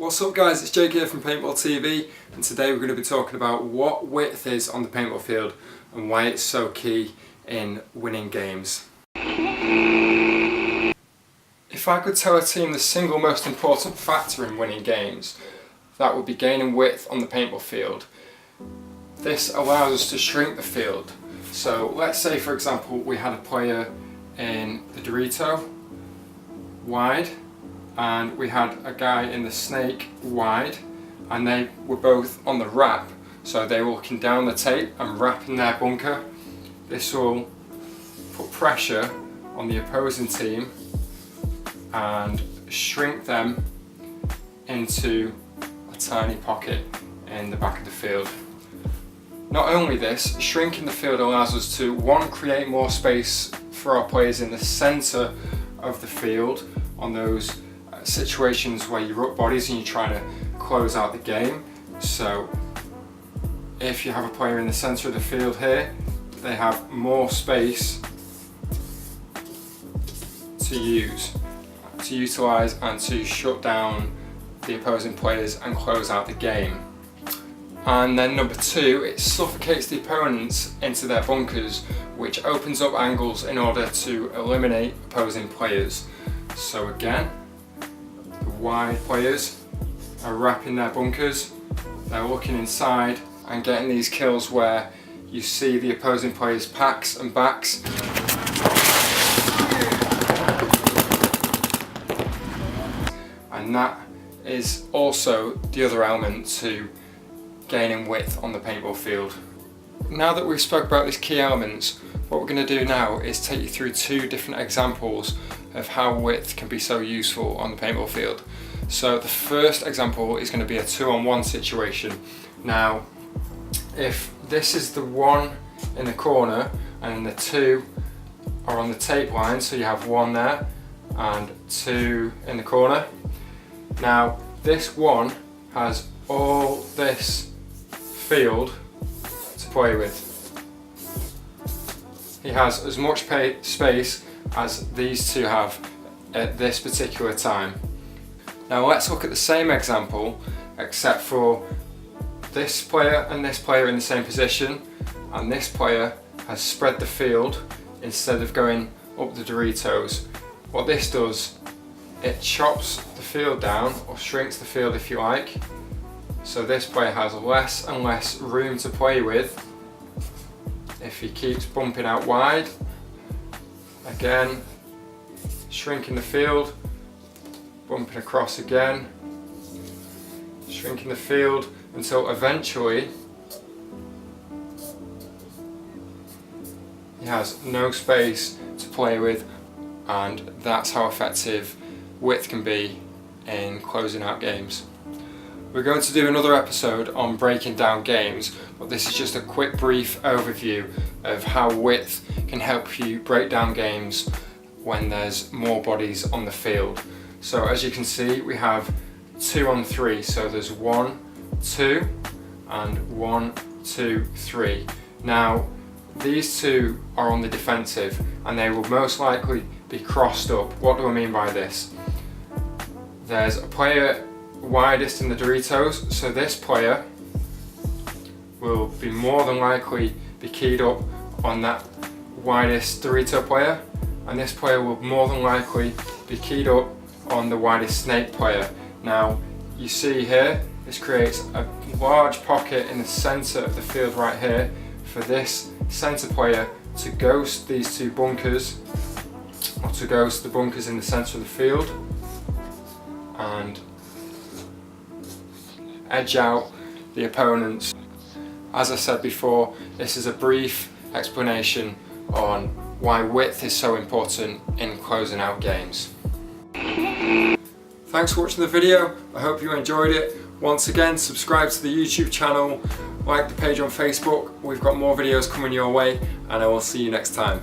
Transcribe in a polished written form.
What's up guys, it's Jake here from Paintball TV, and today we're going to be talking about what width is on the paintball field and why it's so key in winning games. If I could tell a team the single most important factor in winning games, that would be gaining width on the paintball field. This allows us to shrink the field. So let's say for example we had a player in the Dorito wide, and we had a guy in the snake wide, and they were both on the wrap, so they were looking down the tape and wrapping their bunker. This will put pressure on the opposing team and shrink them into a tiny pocket in the back of the field. Not only this, shrinking the field allows us to, one, create more space for our players in the centre of the field on those situations where you're up bodies and you're trying to close out the game. So if you have a player in the centre of the field here, they have more space to utilise and to shut down the opposing players and close out the game. And then number two, it suffocates the opponents into their bunkers, which opens up angles in order to eliminate opposing players. So again, the wide players are wrapping their bunkers, they're looking inside and getting these kills where you see the opposing players' packs and backs. And that is also the other element to gaining width on the paintball field. Now that we've spoke about these key elements, what we're going to do now is take you through two different examples of how width can be so useful on the paintball field. So the first example is going to be a 2-on-1 situation. Now, if this is the one in the corner and the two are on the tape line, so you have one there and two in the corner. Now, this one has all this field to play with. He has as much space as these two have at this particular time. Now let's look at the same example, except for this player and this player in the same position, and this player has spread the field instead of going up the Doritos. What this does, it chops the field down, or shrinks the field if you like, so this player has less and less room to play with if he keeps bumping out wide. Again, shrinking the field, bumping across again, shrinking the field until eventually he has no space to play with, and that's how effective width can be in closing out games. We're going to do another episode on breaking down games, but this is just a quick brief overview of how width can help you break down games when there's more bodies on the field. So as you can see, we have 2-on-3, so there's 1, 2 and 1, 2, 3. Now these two are on the defensive and they will most likely be crossed up. What do I mean by this? There's a player widest in the Doritos, so this player will be more than likely be keyed up on that widest Dorito player, and this player will more than likely be keyed up on the widest snake player. Now you see here, this creates a large pocket in the centre of the field right here for this centre player to ghost these two bunkers, or to ghost the bunkers in the centre of the field and edge out the opponents. As I said before, this is a brief explanation on why width is so important in closing out games. Thanks for watching the video, I hope you enjoyed it. Once again, subscribe to the YouTube channel, like the page on Facebook, we've got more videos coming your way, and I will see you next time.